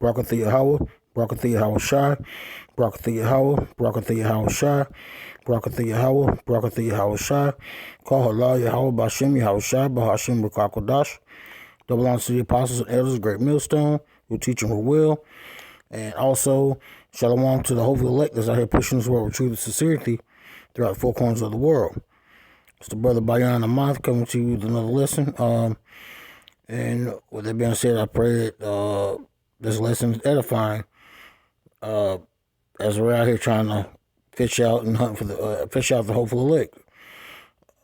Barakatha Yahweh, Barakatha Yahweh Shai, Barakatha Yahweh, Barakatha Yahweh Shai, Barakatha Yahweh, Barakatha Yahweh Shai, Call Allah Yahweh Bashem Yahweh Shai, Bahashim Rakakodash. That belongs to the apostles and elders, great millstone, who teach them who will. And also, shalom to the hopeful elect that's out here pushing this word with truth and sincerity throughout the four corners of the world. It's the brother Bayan Amath coming to you with another lesson. And with that being said, I pray that this lesson is edifying as we're out here trying to fish out and hunt for the fish out the hopeful elect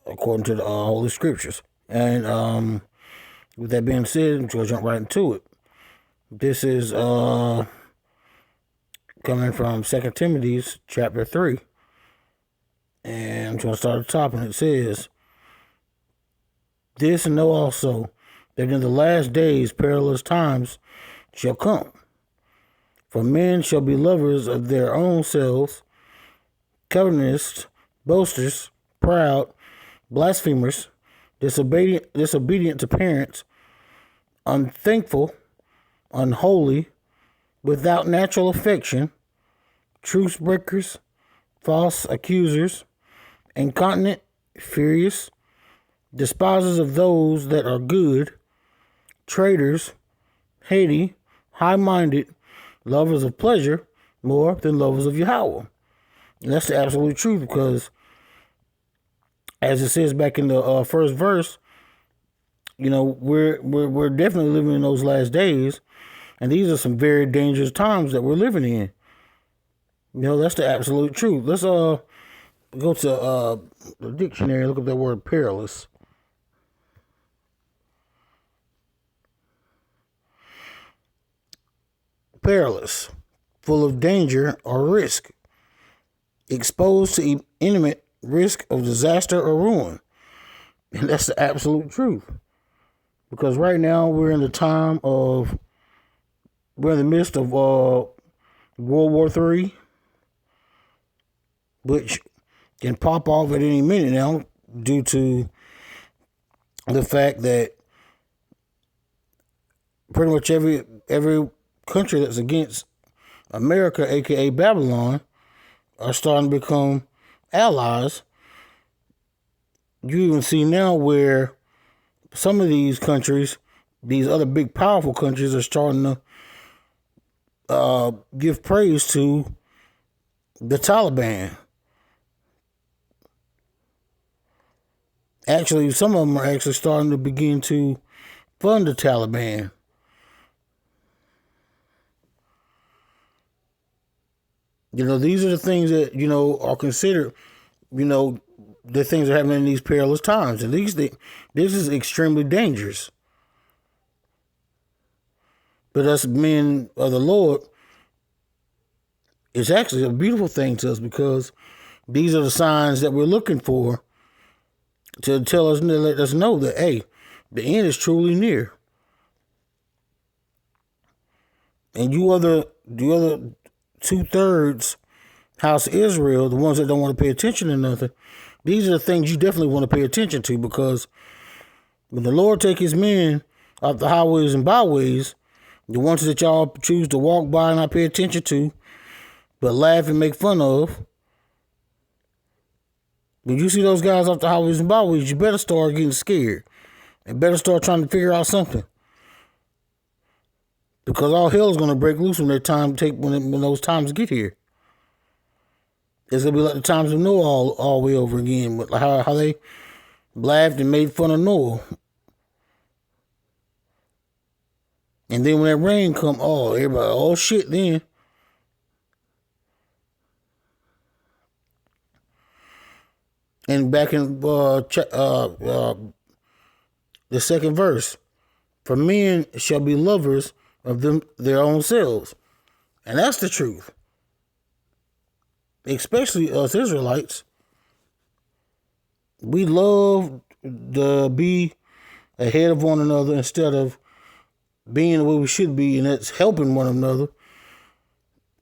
according to the Holy Scriptures. And with that being said, I'm going to jump right into it. This is coming from 2 Timothy chapter 3. And I'm going to start at the top, and it says, "This know also, that in the last days perilous times shall come. For men shall be lovers of their own selves, covetous, boasters, proud, blasphemers, disobedient to parents, unthankful, unholy, without natural affection, trucebreakers, false accusers, incontinent, furious, despisers of those that are good, traitors, heady, highminded, lovers of pleasure more than lovers of Yahweh." And that's the absolute truth, because as it says back in the first verse, you know, we're definitely living in those last days, and these are some very dangerous times that we're living in. You know, that's the absolute truth. Let's go to the dictionary, look up that word perilous. Perilous, full of danger or risk, exposed to imminent risk of disaster or ruin. And that's the absolute truth. Because right now we're in the midst of World War III, which can pop off at any minute now due to the fact that pretty much every country that's against America, aka Babylon, are starting to become allies. You even see now where some of these countries, these other big powerful countries, are starting to give praise to the Taliban. Actually, some of them are actually starting to begin to fund the Taliban. You know, these are the things that, you know, are considered, you know, the things that are happening in these perilous times. And this is extremely dangerous. But us men of the Lord, it's actually a beautiful thing to us, because these are the signs that we're looking for to tell us, to let us know that, hey, the end is truly near. And the other 2/3 house of Israel, the ones that don't want to pay attention to nothing, these are the things you definitely want to pay attention to, because when the Lord take his men off the highways and byways, the ones that y'all choose to walk by and not pay attention to, but laugh and make fun of, when you see those guys off the highways and byways, you better start getting scared and better start trying to figure out something. Because all hell is going to break loose when those times get here. It's going to be like the times of Noah all the way over again. With how they laughed and made fun of Noah. And then when that rain come, everybody, oh shit then. And back in the second verse, "For men shall be lovers of their own selves." And that's the truth. Especially us Israelites. We love to be ahead of one another instead of being the way we should be, and that's helping one another.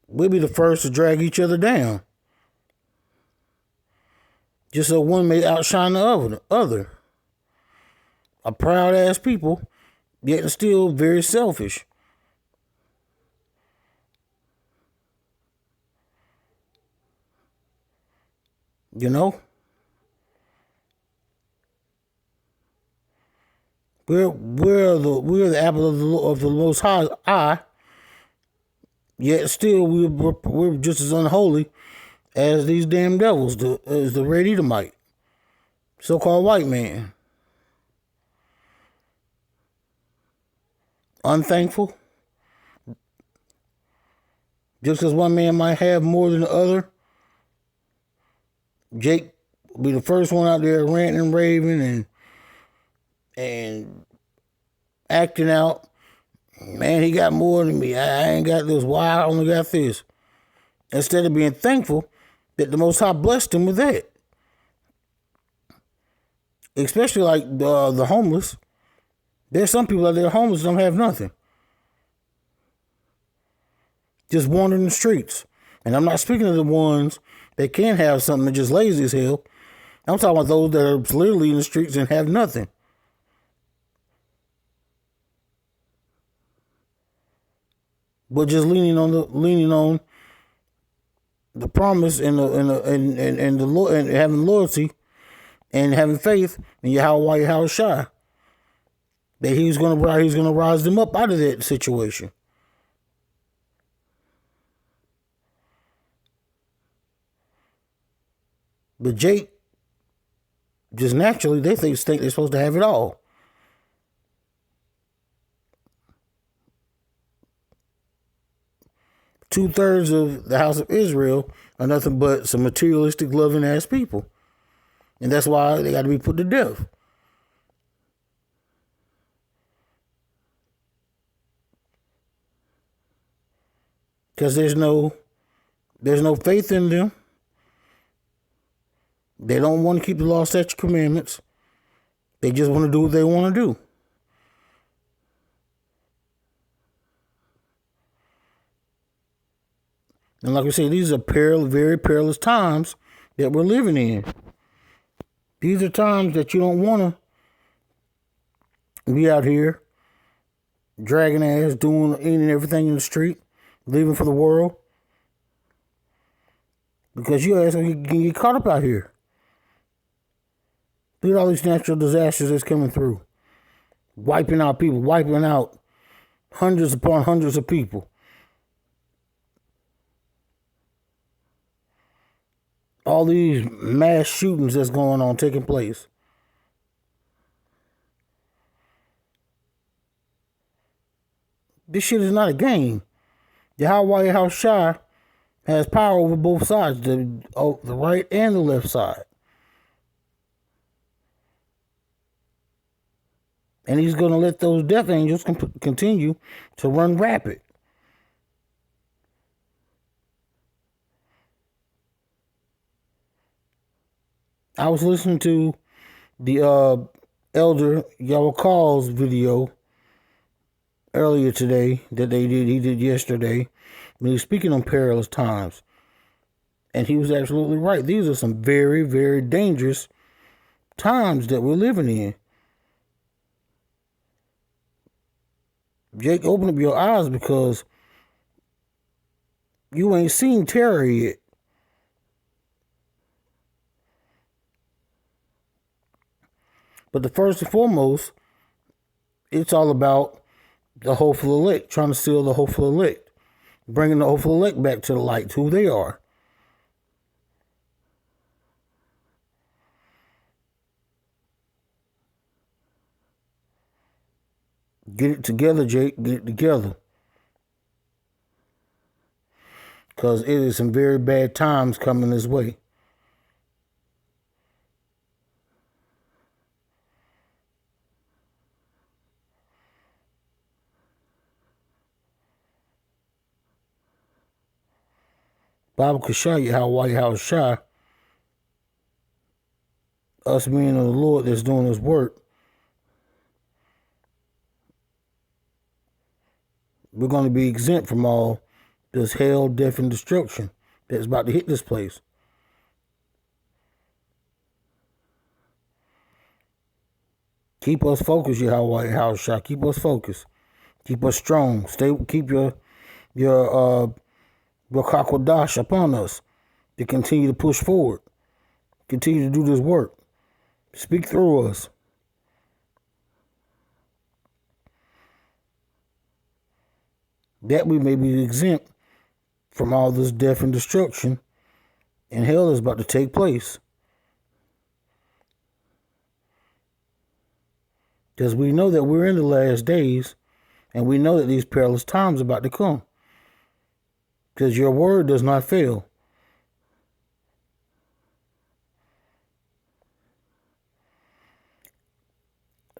We'll be the first to drag each other down, just so one may outshine the other. A proud ass people, yet still very selfish. You know, we're the apple of the Most High eye. Yet still we're just as unholy as these damn devils, as the red Edomite, so-called white man. Unthankful. Just because one man might have more than the other, Jake will be the first one out there ranting and raving and acting out. Man, he got more than me. I ain't got this. Why I only got this? Instead of being thankful that the Most High blessed him with that. Especially like the homeless. There's some people out there homeless don't have nothing. Just wandering the streets. And I'm not speaking of the ones that can have something that just lazy as hell. I'm talking about those that are literally in the streets and have nothing. But just leaning on the promise and having loyalty and having faith in Yahweh Shai that he's gonna rise them up out of that situation. But Jake, just naturally, they think they're supposed to have it all. Two-thirds of the house of Israel are nothing but some materialistic, loving-ass people. And that's why they got to be put to death. Because there's no faith in them. They don't want to keep the law, statutes, commandments. They just want to do what they want to do. And like I say, these are very perilous times that we're living in. These are times that you don't want to be out here dragging ass, doing any and everything in the street, living for the world. Because you ass can get caught up out here. Look at all these natural disasters that's coming through. Wiping out people, wiping out hundreds upon hundreds of people. All these mass shootings that's going on, taking place. This shit is not a game. Yahweh Shai has power over both sides, the right and the left side. And he's going to let those death angels continue to run rapid. I was listening to the Elder Yawakal's video earlier today that he did yesterday. He was speaking on perilous times. And he was absolutely right. These are some very, very dangerous times that we're living in. Jake, open up your eyes because you ain't seen terror yet. But the first and foremost, it's all about the hopeful elect, trying to steal the hopeful elect, bringing the hopeful elect back to the light, to who they are. Get it together, Jake. Get it together. Because it is some very bad times coming this way. Bible could show you how Shai, us being the Lord that's doing his work, we're going to be exempt from all this hell, death, and destruction that's about to hit this place. Keep us focused, Yahweh Shai. Keep us focused. Keep us strong. Keep your Kakodash upon us to continue to push forward. continue to do this work. Speak through us. That we may be exempt from all this death and destruction and hell is about to take place. Because we know that we're in the last days, and we know that these perilous times are about to come. Because your word does not fail.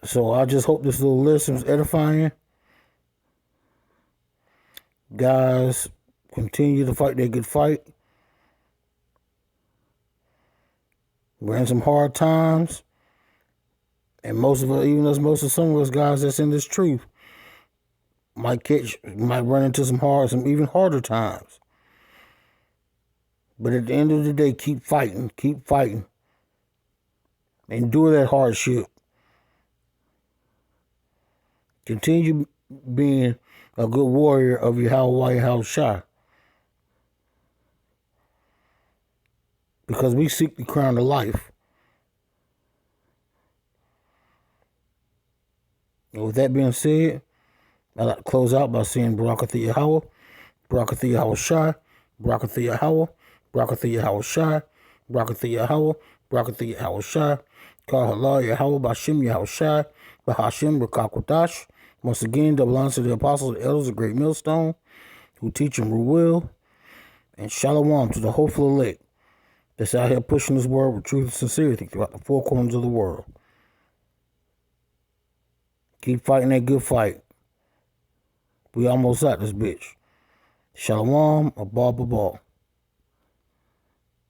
So I just hope this little lesson was edifying. Guys, continue to fight that good fight. We're in some hard times. And most of us, some of us guys that's in this truth, might run into some even harder times. But at the end of the day, keep fighting. Endure that hardship. Continue being a good warrior of Yahweh Shai. Because we seek the crown of life. And with that being said, I'd like to close out by saying Barakath Yahweh, Barakath Yahweh Shai, Barakath Yahweh, Barakath Yahweh Shai, Barakath Yahweh, Barakath Yahweh Shai, Kal Halal Yahweh, Bashem Yahweh Shai, Bahashem Rakakwadash. Once again, double honor to the apostles, the elders, the great millstone, who teach and rule well, and shalom to the hopeful elect that's out here pushing this word with truth and sincerity throughout the four corners of the world. Keep fighting that good fight. We almost at this bitch. Shalom, abba.